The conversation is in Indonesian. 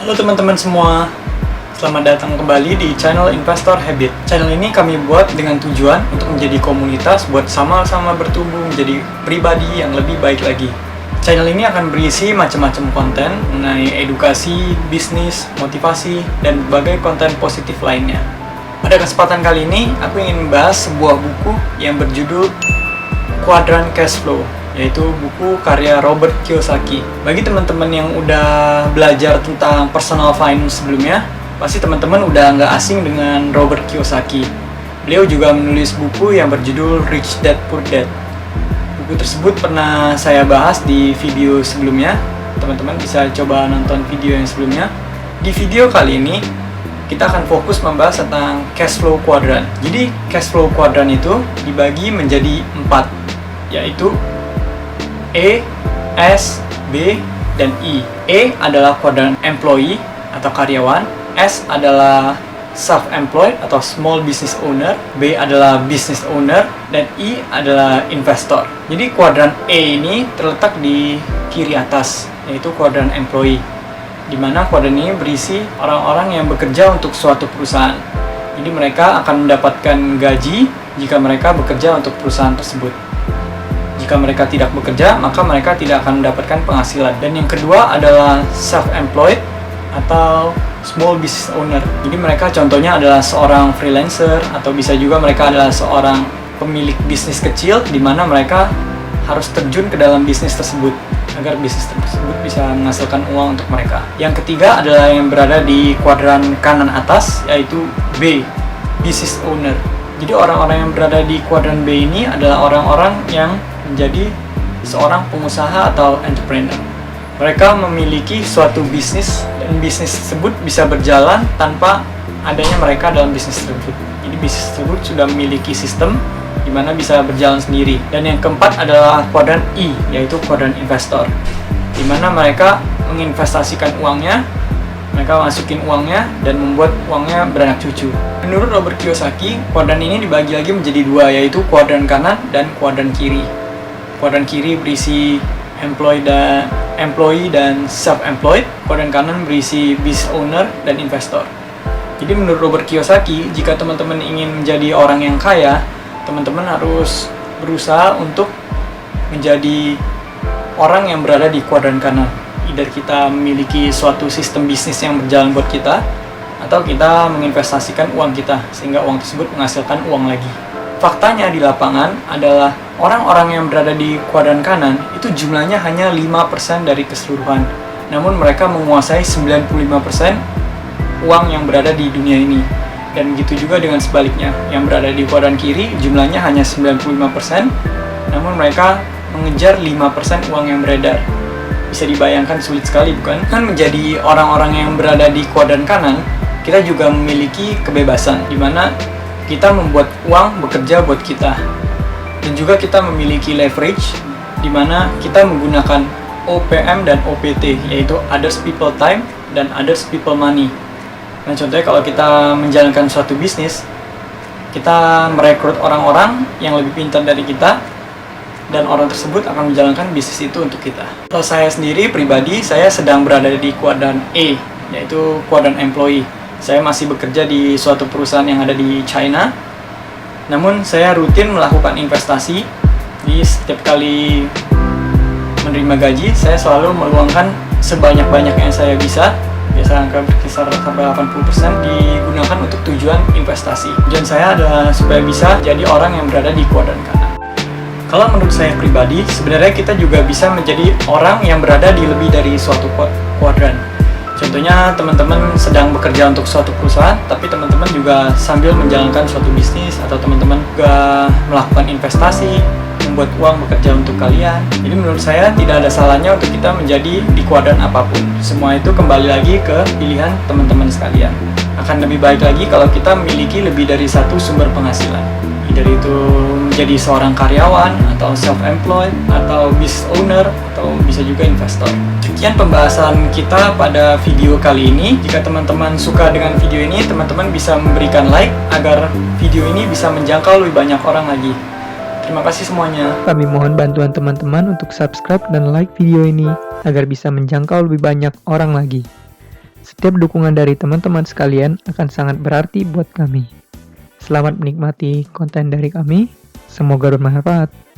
Halo teman-teman semua, selamat datang kembali di channel Investor Habit. Channel ini kami buat dengan tujuan untuk menjadi komunitas buat sama-sama bertumbuh menjadi pribadi yang lebih baik lagi. Channel ini akan berisi macam-macam konten mengenai edukasi, bisnis, motivasi, dan berbagai konten positif lainnya. Pada kesempatan kali ini, aku ingin membahas sebuah buku yang berjudul Quadrant Cash Flow, yaitu buku karya Robert Kiyosaki. Bagi teman-teman yang udah belajar tentang personal finance sebelumnya, pasti teman-teman udah nggak asing dengan Robert Kiyosaki. Beliau juga menulis buku yang berjudul Rich Dad Poor Dad. Buku tersebut pernah saya bahas di video sebelumnya. Teman-teman bisa coba nonton video yang sebelumnya. Di video kali ini, kita akan fokus membahas tentang cash flow quadrant. Jadi, cash flow quadrant itu dibagi menjadi 4, yaitu E, S, B, dan I. E adalah kuadran employee atau karyawan, S adalah self-employed atau small business owner, B adalah business owner, dan I adalah investor. Jadi kuadran E ini terletak di kiri atas, yaitu kuadran employee, di mana kuadran ini berisi orang-orang yang bekerja untuk suatu perusahaan. Jadi mereka akan mendapatkan gaji jika mereka bekerja untuk perusahaan tersebut. Jika mereka tidak bekerja, maka mereka tidak akan mendapatkan penghasilan. Dan yang kedua adalah self-employed atau small business owner. Jadi mereka contohnya adalah seorang freelancer, atau bisa juga mereka adalah seorang pemilik bisnis kecil di mana mereka harus terjun ke dalam bisnis tersebut agar bisnis tersebut bisa menghasilkan uang untuk mereka. Yang ketiga adalah yang berada di kuadran kanan atas, yaitu B, business owner. Jadi orang-orang yang berada di kuadran B ini adalah orang-orang yang menjadi seorang pengusaha atau entrepreneur. Mereka memiliki suatu bisnis dan bisnis tersebut bisa berjalan tanpa adanya mereka dalam bisnis tersebut. Jadi bisnis tersebut sudah memiliki sistem di mana bisa berjalan sendiri. Dan yang keempat adalah kuadran I, yaitu kuadran investor, di mana mereka menginvestasikan uangnya, mereka masukin uangnya dan membuat uangnya beranak cucu. Menurut Robert Kiyosaki, kuadran ini dibagi lagi menjadi dua, yaitu kuadran kanan dan kuadran kiri. Kuadran kiri berisi employee dan self-employed. Kuadran kanan berisi business owner dan investor. Jadi menurut Robert Kiyosaki, jika teman-teman ingin menjadi orang yang kaya, teman-teman harus berusaha untuk menjadi orang yang berada di kuadran kanan. Either kita memiliki suatu sistem bisnis yang berjalan buat kita, atau kita menginvestasikan uang kita sehingga uang tersebut menghasilkan uang lagi. Faktanya di lapangan adalah orang-orang yang berada di kuadran kanan itu jumlahnya hanya 5% dari keseluruhan. Namun mereka menguasai 95% uang yang berada di dunia ini. Dan begitu juga dengan sebaliknya, yang berada di kuadran kiri jumlahnya hanya 95%, namun mereka mengejar 5% uang yang beredar. Bisa dibayangkan sulit sekali, bukan? Kan menjadi orang-orang yang berada di kuadran kanan, kita juga memiliki kebebasan, di mana kita membuat uang bekerja buat kita. Dan juga kita memiliki leverage, di mana kita menggunakan OPM dan OPT, yaitu Others People Time dan Others People Money. Nah, contohnya kalau kita menjalankan suatu bisnis, kita merekrut orang-orang yang lebih pintar dari kita, dan orang tersebut akan menjalankan bisnis itu untuk kita. Kalau saya sendiri pribadi, saya sedang berada di kuadran E, yaitu kuadran employee. Saya masih bekerja di suatu perusahaan yang ada di China. Namun saya rutin melakukan investasi. Di setiap kali menerima gaji, saya selalu meluangkan sebanyak-banyak yang saya bisa. Biasa angka berkisar sampai 80% digunakan untuk tujuan investasi. Tujuan saya adalah supaya bisa jadi orang yang berada di kuadran kanan. Kalau menurut saya pribadi, sebenarnya kita juga bisa menjadi orang yang berada di lebih dari suatu kuadran. Contohnya teman-teman sedang bekerja untuk suatu perusahaan, tapi teman-teman juga sambil menjalankan suatu bisnis, atau teman-teman juga melakukan investasi, membuat uang bekerja untuk kalian. Jadi menurut saya tidak ada salahnya untuk kita menjadi di kuadran apapun. Semua itu kembali lagi ke pilihan teman-teman sekalian. Akan lebih baik lagi kalau kita memiliki lebih dari satu sumber penghasilan. Dari itu menjadi seorang karyawan, atau self-employed, atau business owner, atau bisa juga investor. Sekian pembahasan kita pada video kali ini. Jika teman-teman suka dengan video ini, teman-teman bisa memberikan like agar video ini bisa menjangkau lebih banyak orang lagi. Terima kasih semuanya. Kami mohon bantuan teman-teman untuk subscribe dan like video ini agar bisa menjangkau lebih banyak orang lagi. Setiap dukungan dari teman-teman sekalian akan sangat berarti buat kami. Selamat menikmati konten dari kami. Semoga bermanfaat.